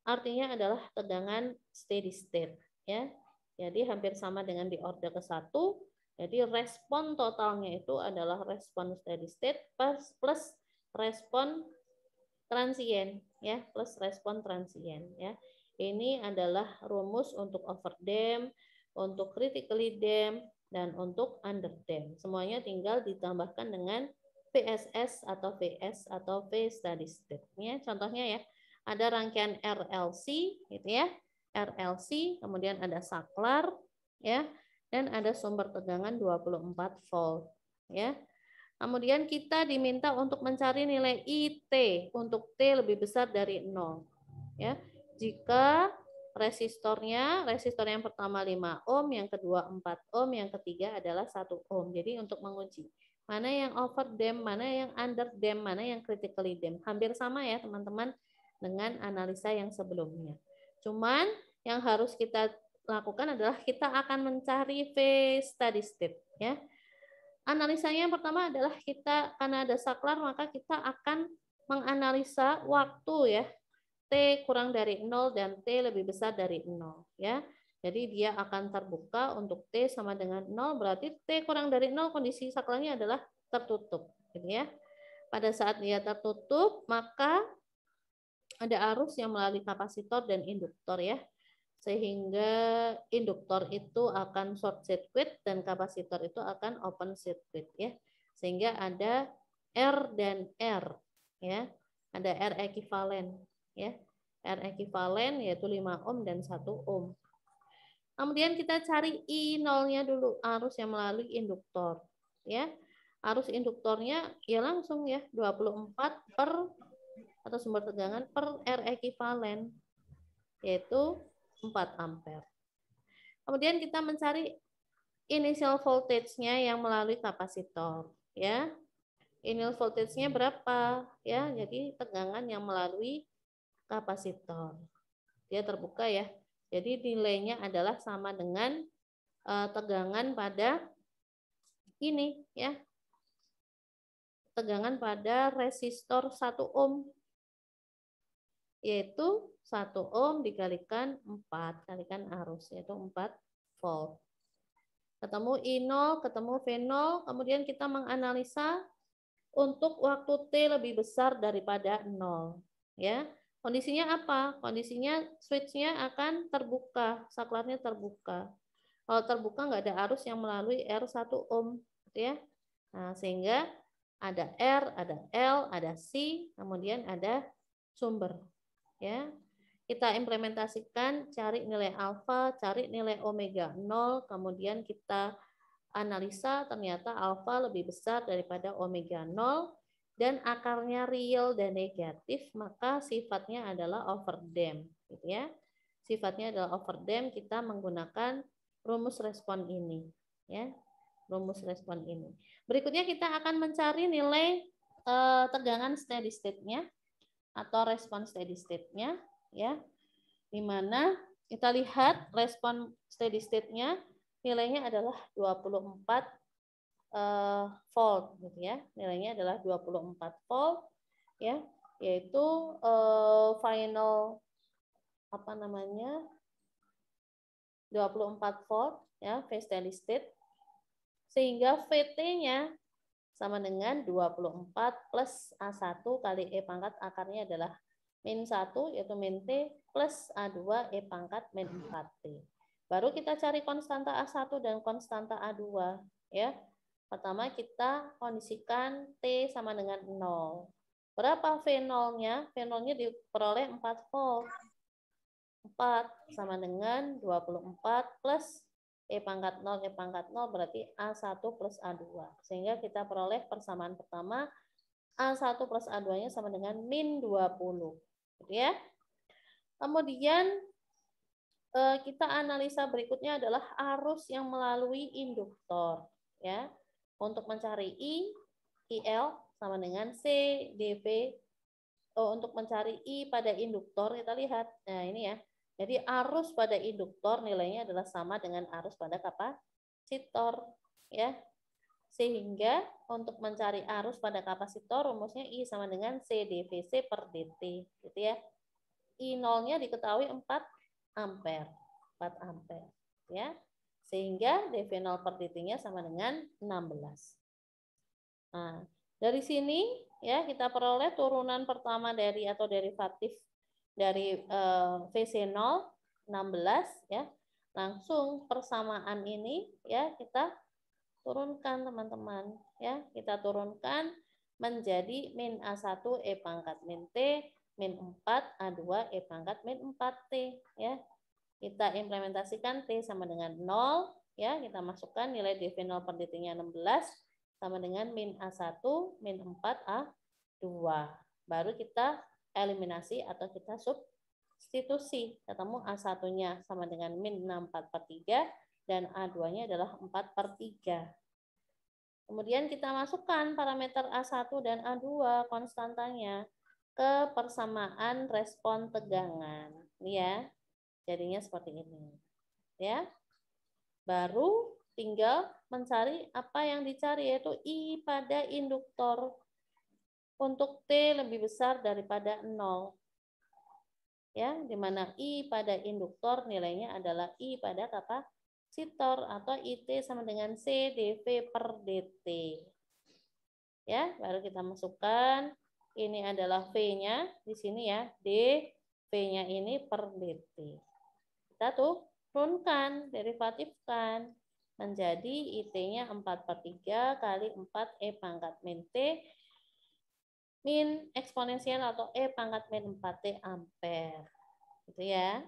Artinya adalah tegangan steady state ya. Jadi hampir sama dengan di order ke-1. Jadi respon totalnya itu adalah respon steady state plus respon transient ya, plus respon transient ya. Ini adalah rumus untuk overdam, untuk critically dam, dan untuk underdam. Semuanya tinggal ditambahkan dengan VSS atau VS atau V steady state. Ya, contohnya ya, ada rangkaian RLC gitu ya. RLC, kemudian ada saklar ya, dan ada sumber tegangan 24 volt ya. Kemudian kita diminta untuk mencari nilai IT untuk T lebih besar dari 0 ya. Jika resistor yang pertama 5 ohm, yang kedua 4 ohm, yang ketiga adalah 1 ohm. Jadi untuk menguji mana yang overdam, mana yang underdam, mana yang critically dam. Hampir sama ya teman-teman dengan analisa yang sebelumnya. Cuman yang harus kita lakukan adalah kita akan mencari V steady state ya. Analisanya yang pertama adalah kita, karena ada saklar maka kita akan menganalisa waktu ya. T kurang dari 0 dan T lebih besar dari 0 ya. Jadi dia akan terbuka untuk T sama dengan 0, berarti T kurang dari 0 kondisi saklarnya adalah tertutup gitu ya. Pada saat dia tertutup maka ada arus yang melalui kapasitor dan induktor ya. Sehingga induktor itu akan short circuit dan kapasitor itu akan open circuit ya. Sehingga ada R dan R ya. Ada R ekivalen ya. R ekivalen yaitu 5 ohm dan 1 ohm. Kemudian kita cari I0-nya dulu, arus yang melalui induktor ya. Arus induktornya ya langsung ya 24 per atau sumber tegangan per R ekivalen yaitu 4 ampere. Kemudian kita mencari initial voltage-nya yang melalui kapasitor ya. Initial voltage-nya berapa ya? Jadi tegangan yang melalui kapasitor. dia terbuka ya. Jadi nilainya adalah sama dengan tegangan pada ini ya. Tegangan pada resistor 1 ohm, yaitu 1 ohm dikalikan 4 kalikan arus, yaitu 4 volt. Ketemu I0, ketemu V0, kemudian kita menganalisa untuk waktu T lebih besar daripada 0. Ya, kondisinya apa? Kondisinya switch-nya akan terbuka, saklarnya terbuka. Kalau terbuka nggak ada arus yang melalui R1 ohm, gitu ya. Nah, sehingga ada R, ada L, ada C, kemudian ada sumber. Ya, kita implementasikan, cari nilai alfa, cari nilai omega 0, kemudian kita analisa ternyata alfa lebih besar daripada omega 0 dan akarnya real dan negatif, maka sifatnya adalah overdamp, gitu ya. Sifatnya adalah overdamp, kita menggunakan rumus respon ini, ya. Rumus respon ini. Berikutnya kita akan mencari nilai tegangan steady state-nya atau respon steady state-nya, ya. Di mana kita lihat respon steady state-nya nilainya adalah 24 volt gitu ya. Nilainya adalah 24 volt ya, yaitu final 24 volt ya, phase steady state. Sehingga VT-nya sama dengan 24 plus A1 kali E pangkat akarnya adalah min 1 yaitu min T plus A2 E pangkat min 4T. Baru kita cari konstanta A1 dan konstanta A2 ya. Pertama kita kondisikan T sama dengan 0. Berapa V0-nya? V0-nya diperoleh 4 volt. 4 sama dengan 24 plus E pangkat 0 berarti A1 plus A2. Sehingga kita peroleh persamaan pertama A1 plus A2-nya sama dengan min 20. Gitu ya. Kemudian kita analisa berikutnya adalah arus yang melalui induktor. Ya. Untuk mencari I, IL sama dengan C, dV. Untuk mencari I pada induktor kita lihat. Nah ini ya. Jadi arus pada induktor nilainya adalah sama dengan arus pada kapasitor, ya. Sehingga untuk mencari arus pada kapasitor rumusnya I sama dengan C dVC per dt, gitu ya. I0-nya diketahui 4 ampere, 4 ampere, ya. Sehingga dV0 per dt-nya sama dengan 16. Nah, dari sini ya kita peroleh turunan pertama dari atau derivatif dari VC0 16 ya. Langsung persamaan ini ya kita turunkan teman-teman ya. Kita turunkan menjadi min A1 E pangkat min T min 4 A2 E pangkat min 4T ya. Kita implementasikan T sama dengan 0 ya. Kita masukkan nilai dV0 per dt-nya 16 sama dengan min A1 min 4 A2. Baru kita eliminasi atau kita substitusi. Ketemu A1-nya sama dengan min 64/3 dan A2-nya adalah 4/3. Kemudian kita masukkan parameter A1 dan A2 konstantanya ke persamaan respon tegangan. Ini ya. Jadinya seperti ini. Ya. Baru tinggal mencari apa yang dicari yaitu I pada induktor. Untuk T lebih besar daripada 0. Ya, di mana I pada induktor nilainya adalah I pada kapasitor atau IT sama dengan C dV per dt. Ya, baru kita masukkan ini adalah V-nya di sini ya, dV-nya ini per dt. Kita turunkan, derivatifkan menjadi IT-nya 4/3 kali 4 E pangkat min T min eksponensial atau E pangkat min 4T ampere. Gitu ya.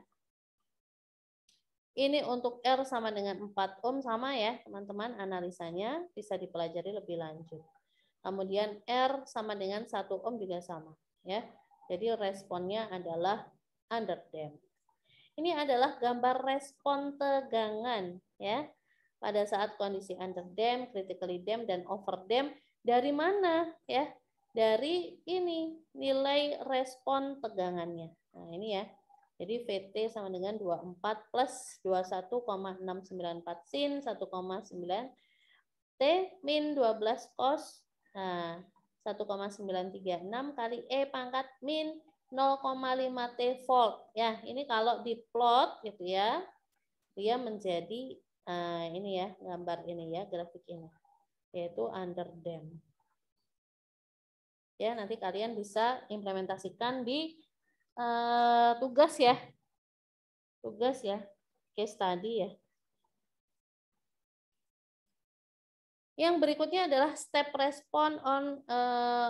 Ini untuk R sama dengan 4 ohm sama ya, teman-teman, analisanya bisa dipelajari lebih lanjut. Kemudian R sama dengan 1 ohm juga sama ya. Jadi responnya adalah underdamped. Ini adalah gambar respon tegangan ya. Pada saat kondisi underdamped, critically damped dan overdamped dari mana ya? Dari ini nilai respon tegangannya. Nah, ini ya. Jadi VT sama dengan 24 plus 21,694 sin 1,9 T min 12 cos. Nah, 1,936 kali E pangkat min 0,5 T volt. Ya, ini kalau diplot gitu ya, dia menjadi ini ya, gambar ini ya, grafik ini. Yaitu under dam. Ya, nanti kalian bisa implementasikan di tugas ya. Tugas ya. Case study ya. Yang berikutnya adalah step response on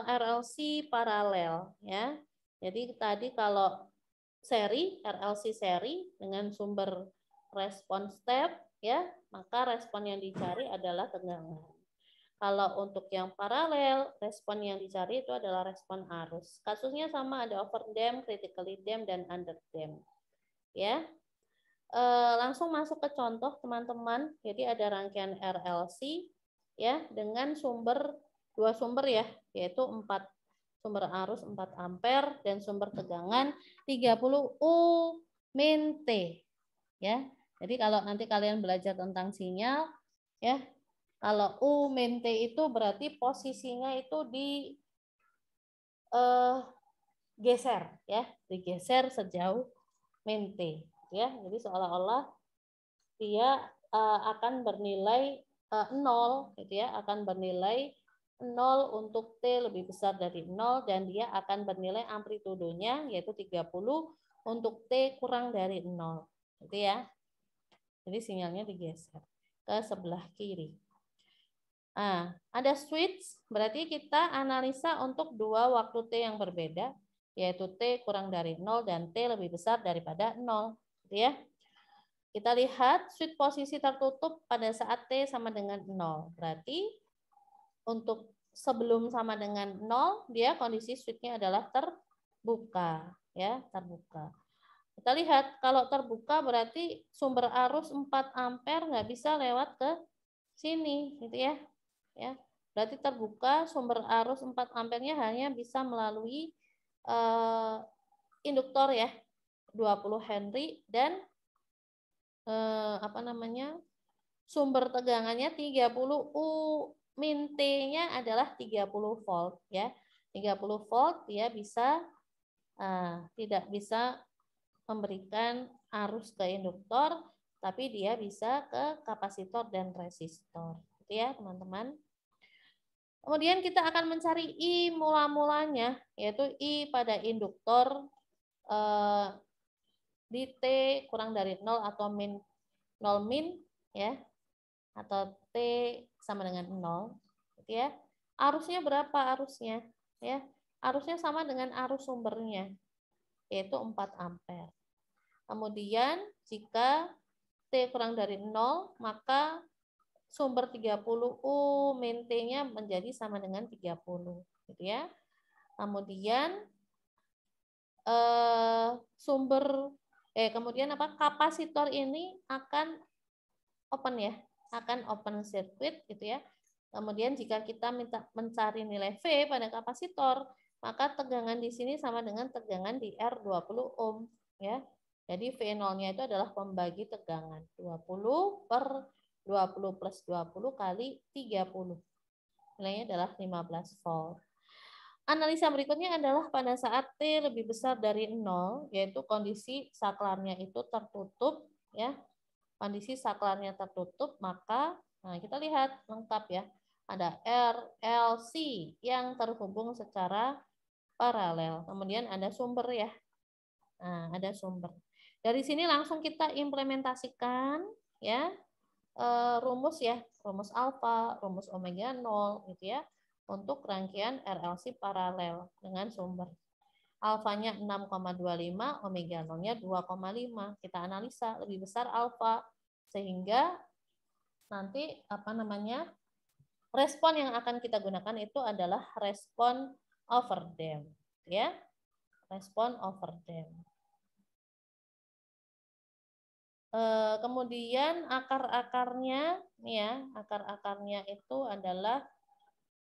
RLC paralel ya. Jadi tadi kalau seri RLC seri dengan sumber respon step ya, maka respon yang dicari adalah tegangan. Kalau untuk yang paralel, respon yang dicari itu adalah respon arus. Kasusnya sama, ada overdam, critically dam, dan underdam. Ya, langsung masuk ke contoh teman-teman. Jadi ada rangkaian RLC ya dengan dua sumber ya, yaitu 4 sumber arus 4 ampere dan sumber tegangan 30 U min T. Ya. Jadi kalau nanti kalian belajar tentang sinyal ya, kalau U min T itu berarti posisinya itu di geser ya, digeser sejauh min T ya. Jadi seolah-olah dia akan bernilai 0 gitu ya, akan bernilai 0 untuk T lebih besar dari 0 dan dia akan bernilai amplitudenya yaitu 30 untuk T kurang dari 0. Gitu ya. Jadi sinyalnya digeser ke sebelah kiri. Nah, ada switch, berarti kita analisa untuk dua waktu T yang berbeda, yaitu T kurang dari 0 dan T lebih besar daripada 0. Gitu ya. Kita lihat switch posisi tertutup pada saat T sama dengan 0. Berarti untuk sebelum sama dengan 0, dia kondisi switchnya adalah terbuka. Ya, terbuka. Kita lihat, kalau terbuka berarti sumber arus 4 ampere nggak bisa lewat ke sini. Gitu ya. Ya, berarti terbuka sumber arus 4 ampernya hanya bisa melalui induktor ya 20 Henry dan sumber tegangannya 30 U min T-nya adalah 30 volt ya. 30 volt dia bisa tidak bisa memberikan arus ke induktor, tapi dia bisa ke kapasitor dan resistor. Gitu ya, teman-teman. Kemudian kita akan mencari I mula-mulanya, yaitu I pada induktor di T kurang dari 0 atau min 0 min ya, atau T sama dengan 0 gitu ya. Arusnya berapa arusnya ya? Arusnya sama dengan arus sumbernya, yaitu 4 ampere. Kemudian jika T kurang dari 0, maka sumber 30 U min T-nya menjadi sama dengan 30 gitu ya. Kemudian kapasitor ini akan open ya, akan open circuit gitu ya. Kemudian jika kita minta mencari nilai V pada kapasitor, maka tegangan di sini sama dengan tegangan di R20 ohm ya. Jadi V0-nya itu adalah pembagi tegangan 20 per 20 plus 20 kali 30. Nilainya adalah 15 volt. Analisa berikutnya adalah pada saat T lebih besar dari 0, yaitu kondisi saklarnya itu tertutup ya. Kondisi saklarnya tertutup, maka kita lihat lengkap ya. Ada RLC yang terhubung secara paralel. Kemudian ada sumber ya. Nah, ada sumber. Dari sini langsung kita implementasikan ya rumus ya, rumus alfa, rumus omega 0 gitu ya, untuk rangkaian RLC paralel dengan sumber. Alfanya 6,25, omega 0-nya 2,5. Kita analisa lebih besar alfa sehingga nanti respon yang akan kita gunakan itu adalah respon overdamp ya. Respon overdamp. Kemudian akar-akarnya nih ya, akar-akarnya itu adalah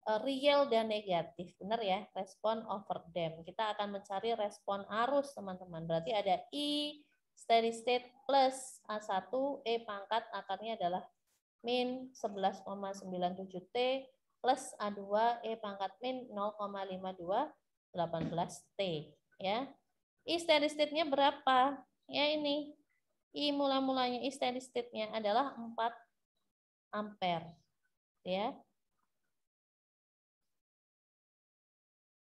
real dan negatif. Benar ya? Respon over Dam. Kita akan mencari respon arus, teman-teman. Berarti ada I steady state plus A1, E pangkat akarnya adalah min 11,97 T plus A2, E pangkat min 0,5218 T. Ya. I steady state-nya berapa? Ya ini. I mula-mulanya I steady state-nya adalah 4 ampere. Ya.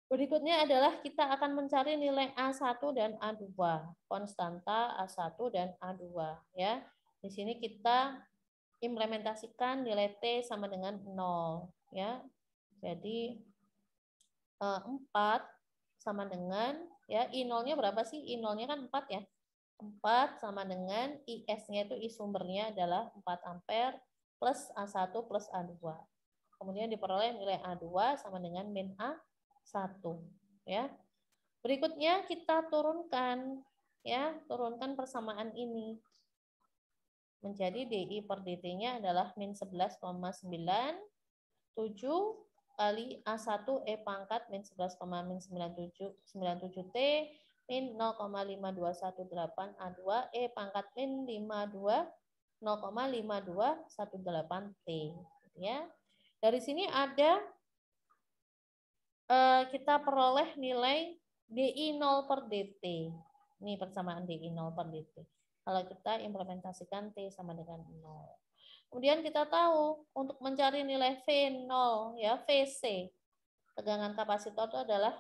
Berikutnya adalah kita akan mencari nilai A1 dan A2, konstanta A1 dan A2 ya. Di sini kita implementasikan nilai T sama dengan 0 ya. Jadi 4 sama dengan ya I0-nya berapa sih? I0-nya kan 4 ya. 4 sama dengan IS-nya itu I sumbernya adalah 4 ampere plus A1 plus A2. Kemudian diperoleh nilai A2 sama dengan min A1 ya. Berikutnya kita turunkan ya, turunkan persamaan ini. Menjadi DI per DT-nya adalah min 11,97 kali A1 E pangkat min 11,97 T min 0,5218 A2 E pangkat min 0,5218 T ya. Dari sini ada kita peroleh nilai DI 0 per DT. Ini persamaan DI 0 per DT. Kalau kita implementasikan T sama dengan 0. Kemudian kita tahu untuk mencari nilai V0 ya, VC. Tegangan kapasitor itu adalah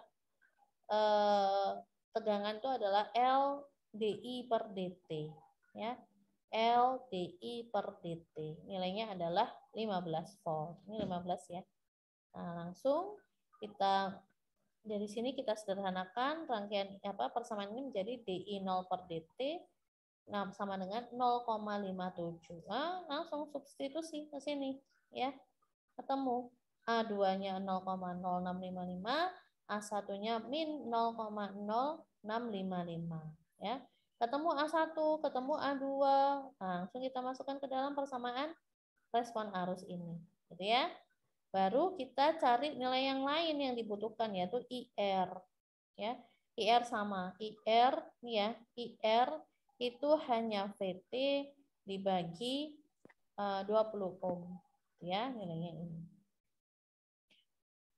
tegangan itu adalah LDI per DT ya. LDI per DT. Nilainya adalah 15 volt. Ini 15 ya. Nah, langsung kita dari sini kita sederhanakan rangkaian persamaan ini menjadi DI 0 per DT sama dengan 0,57. Nah, langsung substitusi ke sini ya. Ketemu A2-nya 0,0655, A1-nya min 0,0655 ya. Ketemu A1, ketemu A2. Langsung kita masukkan ke dalam persamaan respon arus ini. Gitu ya. Baru kita cari nilai yang lain yang dibutuhkan yaitu IR ya. IR sama IR nih ya. IR itu hanya VT dibagi 20 ohm ya, nilainya ini.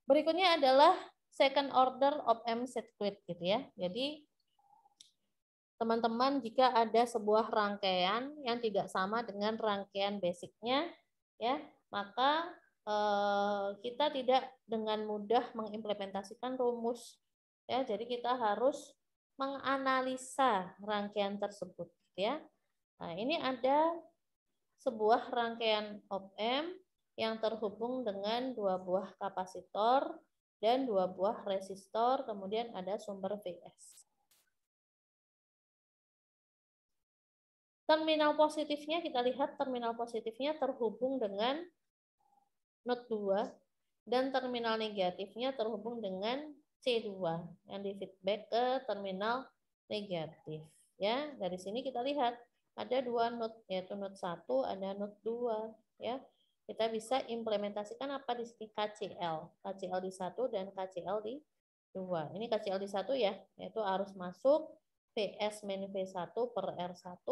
Berikutnya adalah second order of M circuit gitu ya. Jadi teman-teman jika ada sebuah rangkaian yang tidak sama dengan rangkaian basicnya ya, maka kita tidak dengan mudah mengimplementasikan rumus ya. Jadi kita harus menganalisa rangkaian tersebut ya. Nah, ini ada sebuah rangkaian op-amp yang terhubung dengan 2 buah kapasitor dan 2 buah resistor, kemudian ada sumber VS. Terminal positifnya kita lihat, terminal positifnya terhubung dengan node 2 dan terminal negatifnya terhubung dengan C2 yang di feedback ke terminal negatif ya. Dari sini kita lihat ada 2 node yaitu node 1 ada node 2 ya. Kita bisa implementasikan apa di sini KCL. KCL di 1 dan KCL di 2. Ini KCL di 1 ya, yaitu arus masuk VS min V1 per R1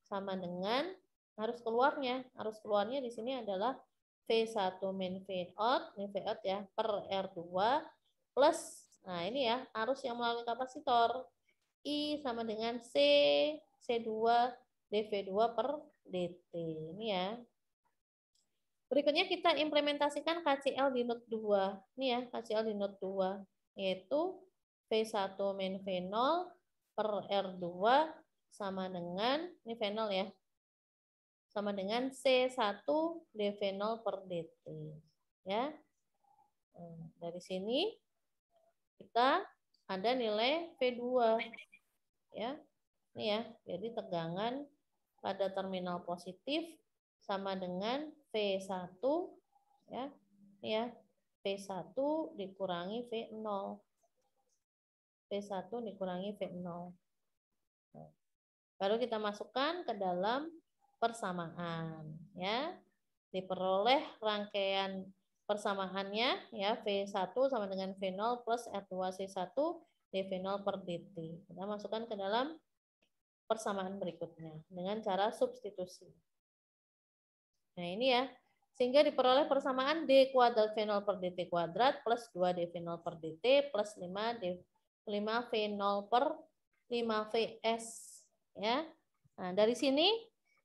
sama dengan arus keluarnya. Arus keluarnya di sini adalah V1 min V out, ini V out ya, per R2 plus, nah ini ya, arus yang melalui kapasitor. I sama dengan C, C2, dV2 per dt. Ini ya. Berikutnya kita implementasikan KCL di node 2. Ini ya, KCL di node 2, yaitu V1 min V0 per R2 sama dengan, ini V0 ya, sama dengan C1 dV0 per dt. Ya. Dari sini kita ada nilai V2. Ya. Ini ya. Jadi tegangan pada terminal positif sama dengan V1 ya. Ini ya. V1 dikurangi V0. V1 dikurangi V0. Baru kita masukkan ke dalam persamaan ya, diperoleh rangkaian persamaannya ya V1 sama dengan V0 plus R2C1 dV0 per dt. Kita masukkan ke dalam persamaan berikutnya dengan cara substitusi. Nah, ini ya. Sehingga diperoleh persamaan D kuadrat V0 per dt kuadrat plus 2 dV0 per dt plus 5 V0 per 5 Vs ya. Nah, dari sini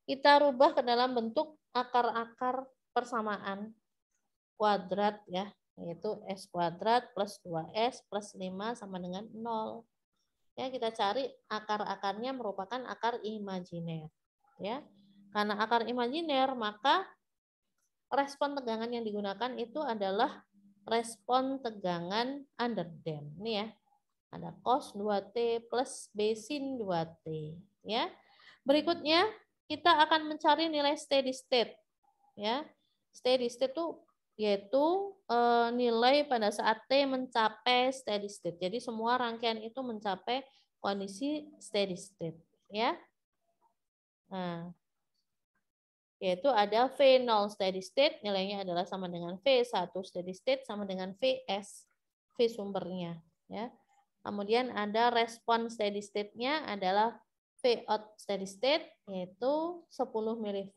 kita rubah ke dalam bentuk akar-akar persamaan kuadrat ya, yaitu S kuadrat plus 2S plus 5 sama dengan 0. Ya, kita cari akar-akarnya merupakan akar imajiner ya. Karena akar imajiner, maka respon tegangan yang digunakan itu adalah respon tegangan underdamped. Ini ya. Ada cos 2T plus B sin 2T ya. Berikutnya kita akan mencari nilai steady state ya. Steady state itu yaitu nilai pada saat T mencapai steady state. Jadi semua rangkaian itu mencapai kondisi steady state ya. Nah, yaitu ada V0 steady state, nilainya adalah sama dengan V1 steady state sama dengan Vs, V sumbernya ya. Kemudian ada respon steady state-nya adalah V out steady state, yaitu 10 mV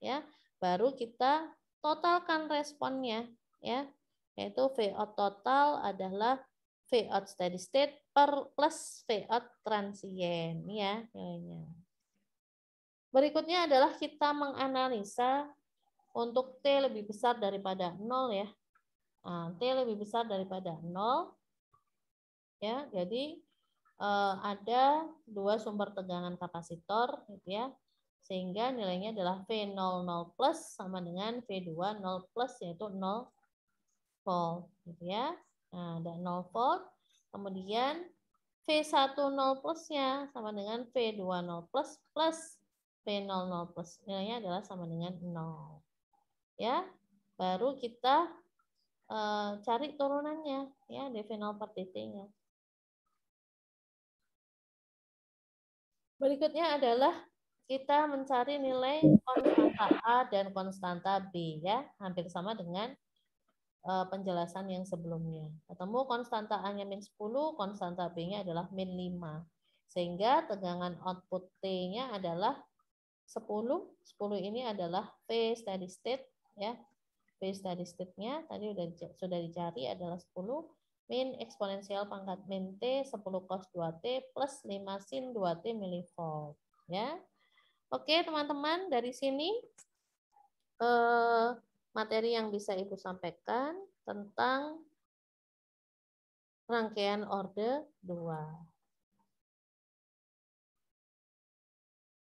ya. Baru kita totalkan responnya ya, yaitu V out total adalah V out steady state plus V out transient ya nilainya. Berikutnya adalah kita menganalisa untuk T lebih besar daripada 0 ya. Nah, T lebih besar daripada 0 ya. Jadi ada dua sumber tegangan kapasitor gitu ya. Sehingga nilainya adalah V00 plus sama dengan V2 0 plus yaitu 0 volt gitu ya. Nah, ada 0 volt. Kemudian V10 plusnya sama dengan V20 plus plus V00 plus. Nilainya adalah sama dengan 0. Ya. Baru kita cari turunannya ya, dV0 per dt-nya. Berikutnya adalah kita mencari nilai konstanta A dan konstanta B ya, hampir sama dengan penjelasan yang sebelumnya. Ketemu konstanta A-nya min 10, konstanta B-nya adalah min 5. Sehingga tegangan output T-nya adalah 10. 10 ini adalah V steady state ya. V steady state-nya tadi sudah dicari adalah 10 min eksponensial pangkat min T 10 cos 2T plus 5 sin 2T milivolt ya. Oke, teman-teman, dari sini materi yang bisa Ibu sampaikan tentang rangkaian orde 2.